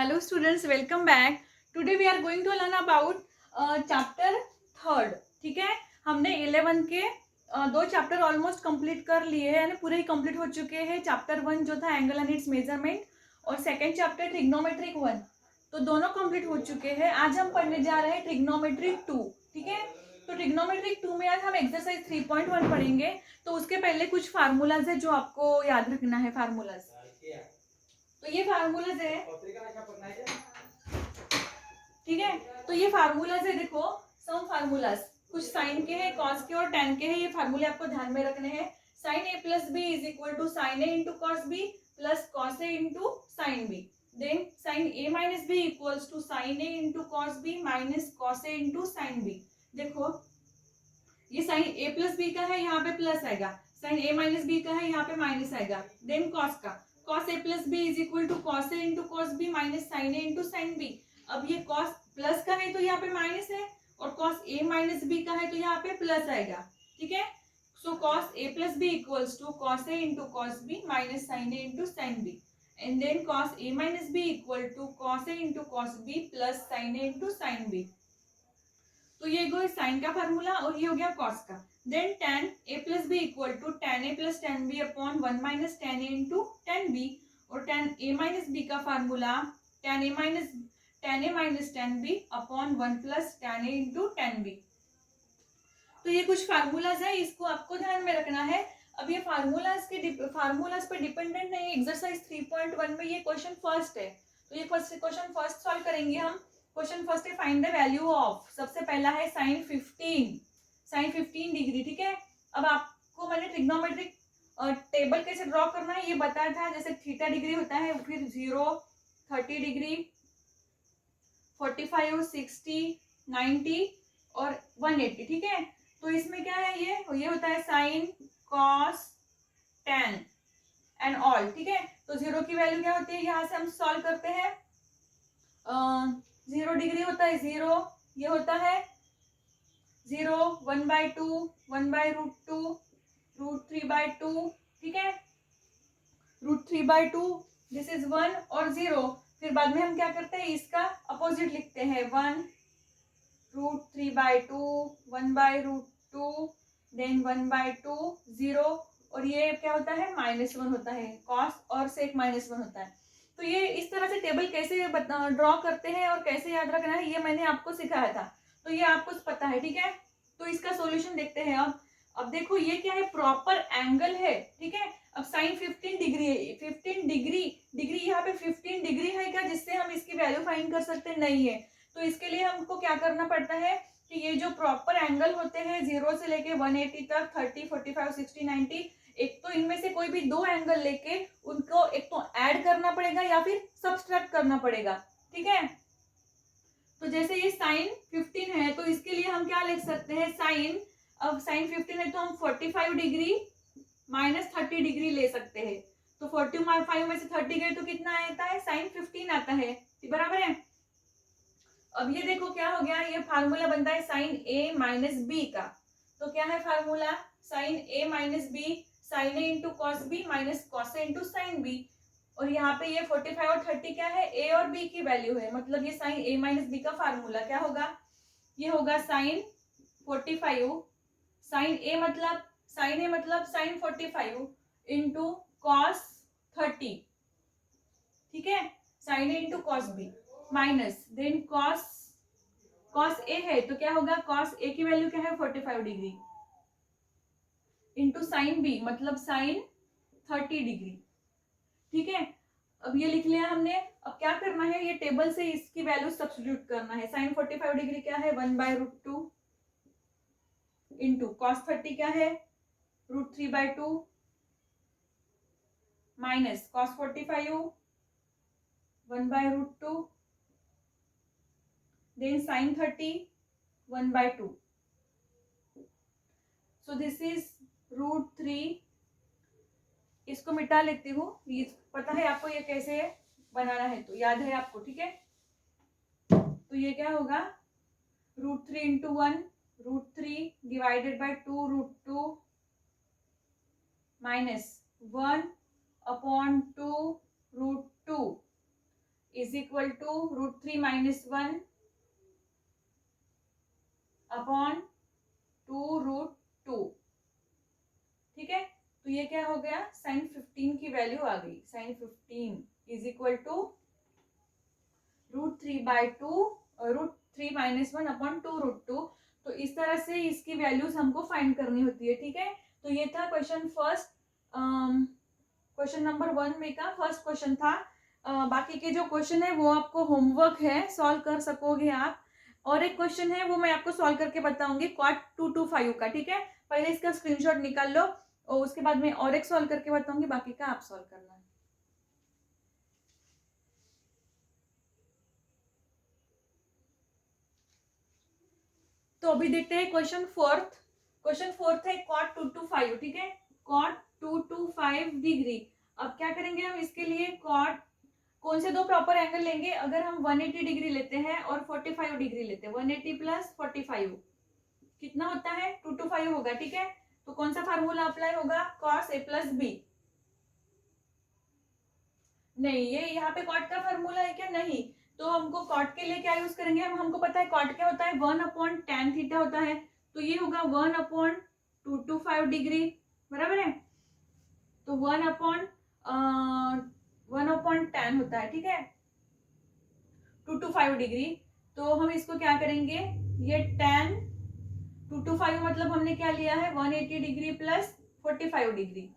Hello students, welcome back. Today we are going to learn about chapter third. ठीक है, हमने 11 के दो चैप्टर ऑलमोस्ट कंप्लीट कर लिए हैं, पूरे ही कंप्लीट हो चुके हैं. चैप्टर 1 जो था एंगल एंड इट्स मेजरमेंट और सेकेंड चैप्टर ट्रिग्नोमेट्रिक 1, तो दोनों कंप्लीट हो चुके हैं. आज हम पढ़ने जा रहे हैं ट्रिग्नोमेट्रिक 2. ठीक है, तो ट्रिग्नोमेट्रिक 2 में आज हम एक्सरसाइज 3.1 पढ़ेंगे. तो उसके पहले कुछ फार्मूलाज है जो आपको याद रखना है. फार्मूलाज, तो ये फार्मूलाज है. ठीक है, तो ये फार्मूलाज है. देखो, सम फार्मूलाज कुछ साइन के हैं, कॉस के और टेन के हैं. ये फार्मूले आपको ध्यान में रखने हैं. Sine A plus B is equal to sine A into cos B plus cos A into sine B. Then sine A minus B equals to sine A into cos B minus cos A into sine B. देखो, ये sign A plus B का है, यहाँ पे plus आएगा. Sign A minus B का है, यहाँ पे माइनस आएगा. देन कॉस का, cos A plus B is equal to cos A into cos B minus sine A into sine B. अब ये कॉस प्लस का है तो यहाँ पे माइनस है, और कॉस ए माइनस बी का है तो यहाँ पे प्लस आएगा. ठीक है, so cos A plus B equals to cos A into cos B minus sine A into sine B. And then cos A minus B equal to cos A into cos B plus sine A into sine B. तो ये गो sign का formula और ये हो गया cos का. Then tan a plus B equal to tan a plus tan b upon 1 minus tan a into tan b. और tan a minus b का formula tan a minus tan b upon 1 plus tan a into tan b. तो ये कुछ formulas है, इसको आपको ध्यान में रखना है. अब ये फार्मूलाज पे डिपेंडेंट नहीं है. एक्सरसाइज 3.1 में ये क्वेश्चन फर्स्ट है, तो ये क्वेश्चन फर्स्ट सॉल्व करेंगे हम. क्वेश्चन फर्स्ट है फाइंड द वैल्यू ऑफ. सबसे पहला है साइन 15 डिग्री. ठीक है, अब आपको मैंने ट्रिग्नोमेट्रिक टेबल कैसे ड्रॉ करना है ये बताया था. जैसे थीटा डिग्री होता है, फिर 0, 30 डिग्री, 45, 60, 90 और 180. ठीक है, तो इसमें क्या है, ये होता है sine, cos, tan and all. ठीक है, तो 0 की वैल्यू क्या होती है, यहाँ से हम सॉल्व करते हैं. 0 डिग्री होता है 0, ये होता है 0, 1/2, 1/√2, √3/2. ठीक है, √3/2, दिस इज 1 और 0. फिर बाद में हम क्या करते हैं, इसका अपोजिट लिखते हैं. 1 √3/2, 1/√2, देन 1/2, 0. और ये क्या होता है, -1 होता है. कॉस और सेक -1 होता है. तो ये इस तरह से टेबल कैसे ड्रॉ करते हैं और कैसे याद रखना है, ये मैंने आपको सिखाया था, तो ये आपको पता है. ठीक है, तो इसका सॉल्यूशन देखते हैं. अब देखो, ये क्या है, प्रॉपर एंगल है. ठीक है, अब साइन 15 डिग्री है. 15 डिग्री यहाँ पे 15 डिग्री है क्या, जिससे हम इसकी वैल्यू फाइंड कर सकते हैं? नहीं है. तो इसके लिए हमको क्या करना पड़ता है कि ये जो प्रॉपर एंगल होते हैं 0 से लेके 180 तक, 30, 45, 60, 90, एक तो इनमें से कोई भी दो एंगल लेके उनको एक तो ऐड करना पड़ेगा या फिर सब्सट्रैक्ट करना पड़ेगा. ठीक है, तो जैसे ये साइन 15 है तो इसके लिए हम क्या लिख सकते हैं, साइन, अब साइन 15 है तो हम 45 डिग्री माइनस 30 डिग्री ले सकते हैं. तो 45 में से 30 गए तो कितना आता है, साइन 15 आता है. बराबर है. अब ये देखो क्या हो गया, ये फार्मूला बनता है साइन ए माइनस बी का. तो क्या है formula, sine A minus B, sine A into cos B minus cos A into sine B. और यहाँ पे ये 45 और 30 क्या है, ए और बी की वैल्यू है. मतलब ये साइन ए माइनस बी का फार्मूला क्या होगा, ये होगा साइन 45, साइन ए मतलब साइन 45 इंटू कॉस 30. ठीक है, sine A into cos B minus then cos A है तो क्या होगा, कॉस ए की वैल्यू क्या है, 45 डिग्री इंटू साइन बी मतलब साइन 30 डिग्री. ठीक है, अब ये लिख लिया हमने. अब क्या करना है, ये टेबल से इसकी वैल्यू सब्स्टिट्यूट करना है. साइन 45 डिग्री क्या है, 1/√2 इंटू कॉस 30 क्या है, √3/2 minus cos 45 1/√2 then sine 30 1/2. So this is √3. इसको मिटा लेती हूँ, पता है आपको ये कैसे बनाना है, तो याद है आपको. ठीक है, तो ये क्या होगा, √3 into 1 √3 divided by 2 √2 minus 1/2 √2 is equal to √3 minus 1 upon 2√2। ठीक है, तो ये क्या हो गया, साइन 15 की वैल्यू आ गई। Sine 15 is equal to √3 minus 1 upon 2√2। तो इस तरह से इसकी वैल्यूज हमको फाइंड करनी होती है। ठीक है, तो ये था क्वेश्चन फर्स्ट, क्वेश्चन नंबर 1 में का फर्स्ट क्वेश्चन था। बाकी के जो क्वेश्चन है वो आपको होमवर्क है, सॉल्व कर सकोगे आप। और एक क्वेश्चन है वो मैं आपको सॉल्व करके बताऊंगी क्वाड 225 का। ठीक है, पहले इसका स्क्रीनशॉट निकाल लो और उसके बाद में और एक सॉल्व करके बताऊंगी, बाकी का आप सॉल्व करना है। तो अभी देखते हैं क्वेश्चन फोर्थ। क्वेश्चन फोर्थ है कॉट 225। ठीक है, कॉट 225 डिग्री। अब क्या करेंगे हम इसके लिए, कॉट कौन से दो प्रॉपर एंगल लेंगे, अगर हम 180 डिग्री लेते हैं और 45 डिग्री लेते हैं, 180 प्लस 45 कितना होता है, 225 होगा। ठीक है, तो कौन सा फार्मूला अप्लाई होगा, कॉस ए प्लस बी। नहीं, ये यहाँ पे कॉट का फार्मूला है क्या, नहीं। तो हमको कॉट के लिए क्या यूज करेंगे, हमको पता है कॉट क्या होता है, 1/tan थीटा होता है। तो ये होगा 1/225 डिग्री, बराबर है। तो 1/tan होता है। ठीक है, 225 डिग्री। तो हम इसको क्या करेंगे, ये tan 225 मतलब हमने क्या लिया है, 180 डिग्री प्लस 45 डिग्री।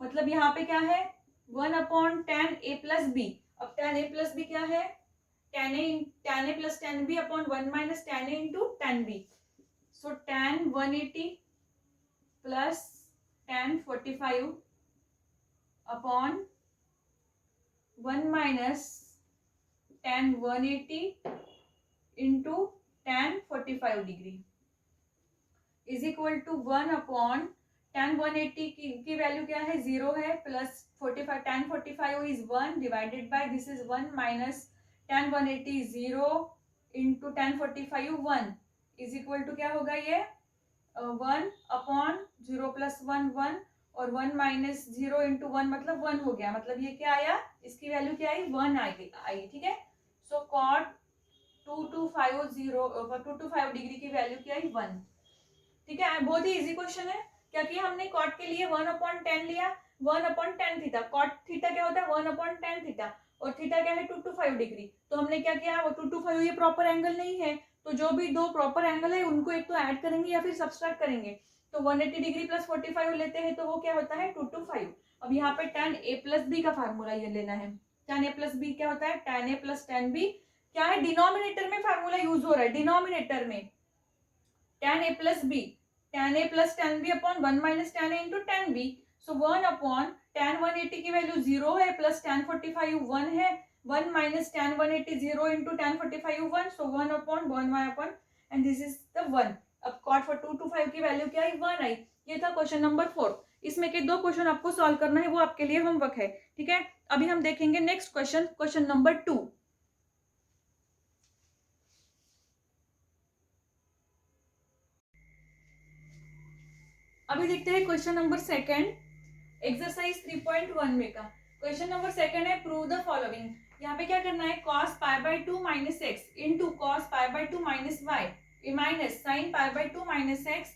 मतलब यहाँ पे क्या है, 1/tan a प्लस बी। अब tan a प्लस बी क्या है, tan a plus tan b upon 1 minus tan a into tan b। So tan 180 plus tan 45 upon 1 minus tan 180 into tan 45 degree is equal to 1/tan 180 की value क्या है, 0 है, plus 45 tan 45 is 1 divided by this is 1 minus tan 180 0 into tan 45 1 is equal to क्या होगा, ये 1/0 plus 1 1 और 1 minus 0 into 1 मतलब 1 हो गया। मतलब ये क्या आया, इसकी वैल्यू क्या आई, 1 आई। ठीक है, सो कॉट 225 डिग्री की वैल्यू क्या आई, 1। ठीक है, बहुत ही इजी क्वेश्चन है, क्योंकि हमने कॉट के लिए 1/tan लिया, 1/tan थीटा। कॉट थीटा क्या होता है, 1/tan थीटा, और थीटा क्या है, 225 डिग्री। तो हमने क्या किया, वो 225 ये प्रॉपर एंगल नहीं है, तो जो भी दो प्रॉपर एंगल है उनको एक तो ऐड करेंगे या फिर सब्सट्रैक्ट करेंगे। तो 180 डिग्री प्लस 45 लेते हैं तो वो क्या होता है, 225। अब यहाँ पे tan a प्लस बी का फार्मूला ये लेना है। tan a प्लस बी क्या होता है, tan a plus tan b क्या है, डिनोमिनेटर में फार्मूला यूज हो रहा है, डिनोमिनेटर में tan a plus b, tan a plus tan b upon 1 minus tan a into tan b। So 1/tan 180 की वैल्यू 0 है, प्लस tan 45 1 है, 1 minus tan 180 0 into tan 45 1, so 1/1 and this is the 1। अब cot for 225 की value क्या आई, 1 आई। ये था question number 4। इसमें के दो क्वेश्चन आपको सॉल्व करना है, वो आपके लिए होमवर्क है। ठीक है, अभी हम देखेंगे नेक्स्ट क्वेश्चन, क्वेश्चन नंबर 2। अभी देखते हैं क्वेश्चन नंबर सेकंड, एक्सरसाइज 3.1 में का क्वेश्चन नंबर सेकंड है, प्रूव द फॉलोइंग। यहाँ पे क्या करना है, cos π/2 minus x into cos π/2 minus y minus sine π/2 minus x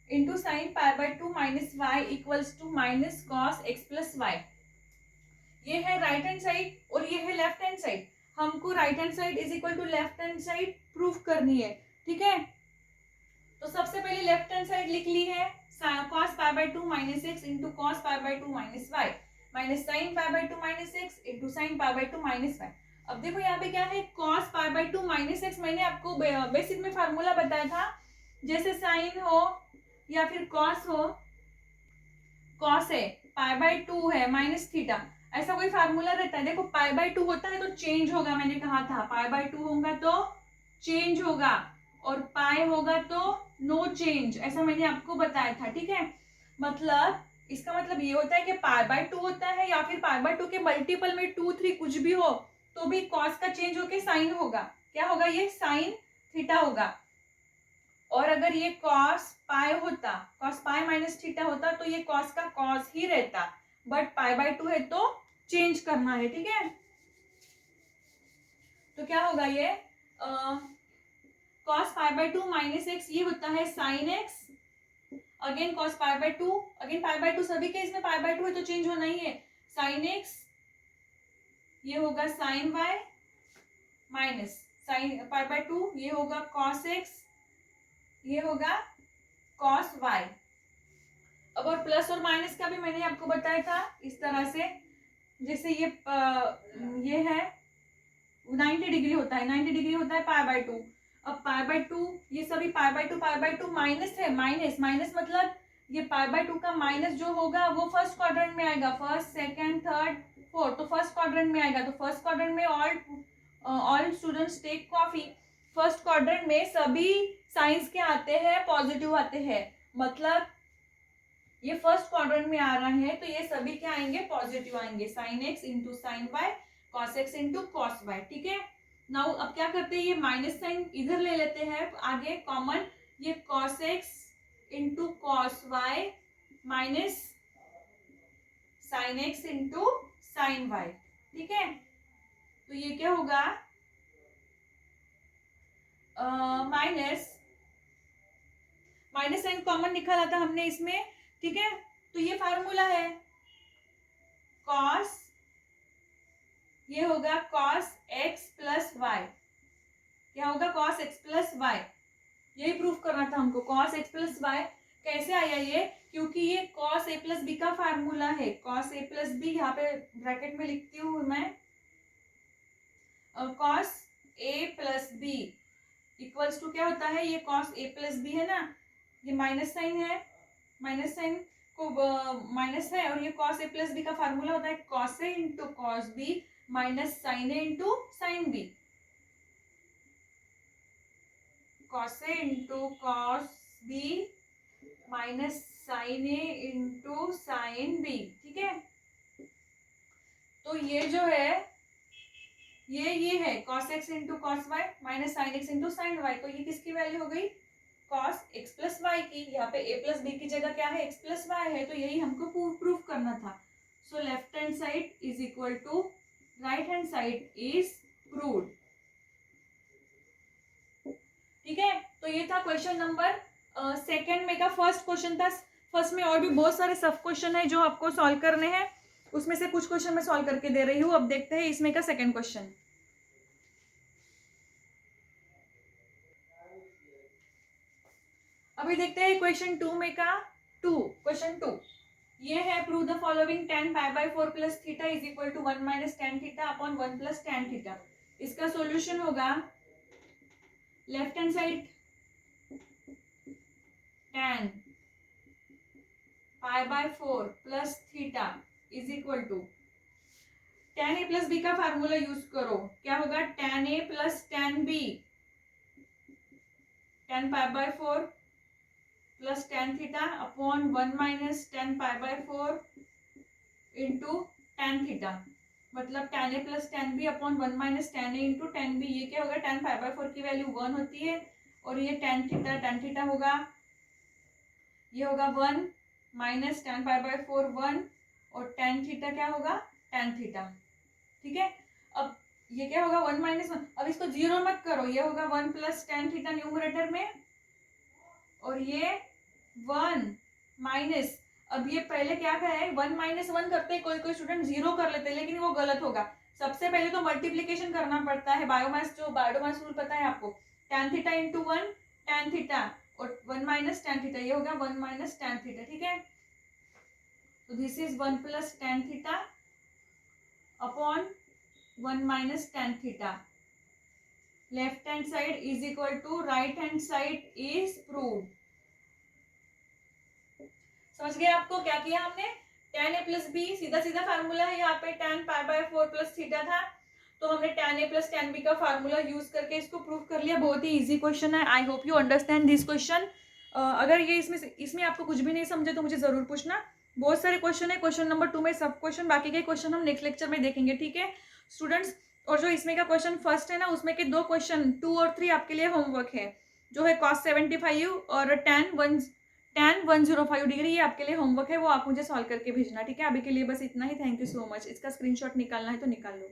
into sine π/2 minus y equals to minus cos x plus y. ये है राइट हैंड साइड और ये है लेफ्ट हैंड साइड। हमको right hand side is equal to left hand side proof करनी है। ठीक है, तो सबसे पहले लेफ्ट हैंड साइड लिख ली है, cos π/2 minus x into cos π/2 minus y minus sine π/2 minus x into sine π/2 minus y. अब देखो यहाँ पे क्या है, cos π/2 माइनस एक्स मैंने आपको बेसिक में फार्मूला बताया था, जैसे साइन हो या फिर cos हो, cos है, π/2 है माइनस थीटा, ऐसा कोई फार्मूला रहता है। देखो π/2 होता है तो चेंज होगा, मैंने कहा था π/2 होगा तो चेंज होगा और पाई होगा तो नो चेंज, ऐसा मैंने आपको बताया था। ठीक है, मतलब इसका मतलब ये होता है कि π/2 होता है या फिर π/2 के मल्टीपल में 2 3 कुछ भी हो तो भी cos का चेंज होके साइन होगा। क्या होगा, ये साइन थीटा होगा। और अगर ये cos पाई होता, cos पाई माइनस थीटा होता तो ये cos का cos ही रहता, बट π/2 है तो चेंज करना है। ठीक है, तो क्या होगा ये cos pi by 2 minus x, ये होता है sin x, again cos pi by 2, again pi by 2, सभी केस में पाई बाय 2 है तो चेंज होना ही है, sin x, ये होगा sin y minus sin pi by 2, ये होगा cos x, ये होगा cos y। अब और प्लस और माइनस का भी मैंने आपको बताया था इस तरह से, जैसे ये है 90 डिग्री होता है, 90 डिग्री होता है पाई बाय 2। अब पाई बाय 2, ये सभी पाई बाय 2 माइनस है, माइनस माइनस मतलब ये पाई बाय 2 का माइनस जो होगा वो फर्स्ट क्वाड्रेंट में आएगा, फर्स्ट सेकंड थर्ड फोर्थ, तो फर्स्ट क्वाड्रेंट में आएगा। तो फर्स्ट क्वाड्रेंट में all students take coffee, first quadrant में सभी साइंस के आते हैं पॉजिटिव आते हैं, मतलब ये फर्स्ट क्वाड्रेंट में आ रहा है तो ये सभी क्या आएंगे, पॉजिटिव आएंगे, sin x into sine Y, cos x into cos Y. ठीक है, नाउ अब क्या करते हैं, ये माइनस साइन इधर ले लेते हैं आगे कॉमन, ये cos x into cos Y minus sin x into sine Y. ठीक है, तो ये क्या होगा माइनस साइन कॉमन निकाला था हमने इसमें। ठीक है, तो ये फार्मूला है cos, ये होगा cos x प्लस वाई, क्या होगा cos x प्लस वाई, यही प्रूफ करना था हमको। cos x प्लस वाई कैसे आया ये, क्योंकि ये cos a प्लस बी का फार्मूला है, cos a प्लस बी, यहाँ पे ब्रैकेट में लिखती हूँ मैं, cos a plus B equals to क्या होता है, ये cos a प्लस बी है ना, ये माइनस साइन है, माइनस साइन को माइनस है, और ये cos a प्लस बी का फार्मूला होता है cos a into cos b minus sin a into sine b, cos a into cos b minus sin a into sine b। ठीक है, तो ये जो है ये है cos x into cos Y minus sine x into sine Y, तो ये किसकी वैल्यू हो गई, cos x प्लस वाई की, यहाँ पे a प्लस बी की जगह क्या है, x प्लस वाई है, तो यही हमको प्रूफ करना था। So left hand side is equal to right hand side is proved. ठीक है, तो ये था क्वेश्चन नंबर सेकंड में का फर्स्ट क्वेश्चन था। फर्स्ट में और भी बहुत सारे सब क्वेश्चन है जो आपको सॉल्व करने हैं, उसमें से कुछ क्वेश्चन मैं सॉल्व करके दे रही हूँ। अब देखते हैं इसमें का सेकंड क्वेश्चन। अभी देखते हैं क्वेश्चन 2 में का क्वेश्चन 2 ये है, prove the following tan pi by 4 plus theta is equal to 1 minus tan theta upon 1 plus tan theta. इसका सॉल्यूशन होगा left hand side tan pi by 4 plus theta is equal to tan a plus b का formula use करो, क्या होगा tan a plus tan b, tan pi by 4 plus tan theta upon 1 minus tan pi by 4 into tan theta, मतलब tan a plus tan b upon 1 minus tan a into tan b। ये क्या होगा, tan pi by 4 की value 1 होती है, और ये tan theta होगा, ये होगा 1 माइनस tan पाई बाय 4 1, और tan थीटा क्या होगा, tan थीटा। ठीक है, अब ये क्या होगा 1 माइनस 1, अब इसको जीरो मत करो, ये होगा 1 प्लस tan थीटा न्यूमरेटर में, और ये 1 माइनस, अब ये पहले क्या है 1 माइनस 1 करते हैं, कोई स्टूडेंट जीरो कर लेते हैं, लेकिन वो गलत होगा। सबसे पहले तो मल्टीप्लीकेशन करना पड़ता है, बायोमास रूल पता है आपको, tan theta into 1 tan theta और 1 माइनस tan थीटा, ये होगा 1 माइनस tan थीटा। ठीक है, तो this is 1 plus tan theta upon 1 minus tan theta. Left hand side is equal to right hand side is proved. समझ गए आपको क्या किया हमने, tan a प्लस बी सीधा फार्मूला है, यहाँ पे tan pi by 4 plus theta था, तो हमने tan a plus tan b का फार्मूला यूज करके इसको प्रूव कर लिया। बहुत ही इजी क्वेश्चन है, I hope you understand this question. अगर ये इसमें आपको कुछ भी नहीं समझे तो मुझे जरूर पूछना, बहुत सारे क्वेश्चन है। क्वेश्चन नंबर 2 में सब क्वेश्चन, बाकी के क्वेश्चन हम नेक्स्ट लेक्चर में देखेंगे। ठीक है स्टूडेंट्स, और जो इसमें का क्वेश्चन फर्स्ट है ना, उसमें के 2 क्वेश्चन 2 और 3 आपके लिए होमवर्क है, जो है cos 75 और tan 105 डिग्री, ये आपके लिए होमवर्क है, वो आप मुझे सॉल्व करके भेजना। ठीक है, अभी के लिए बस इतना ही। Thank you so much. इसका स्क्रीनशॉट निकालना है तो निकाल लो।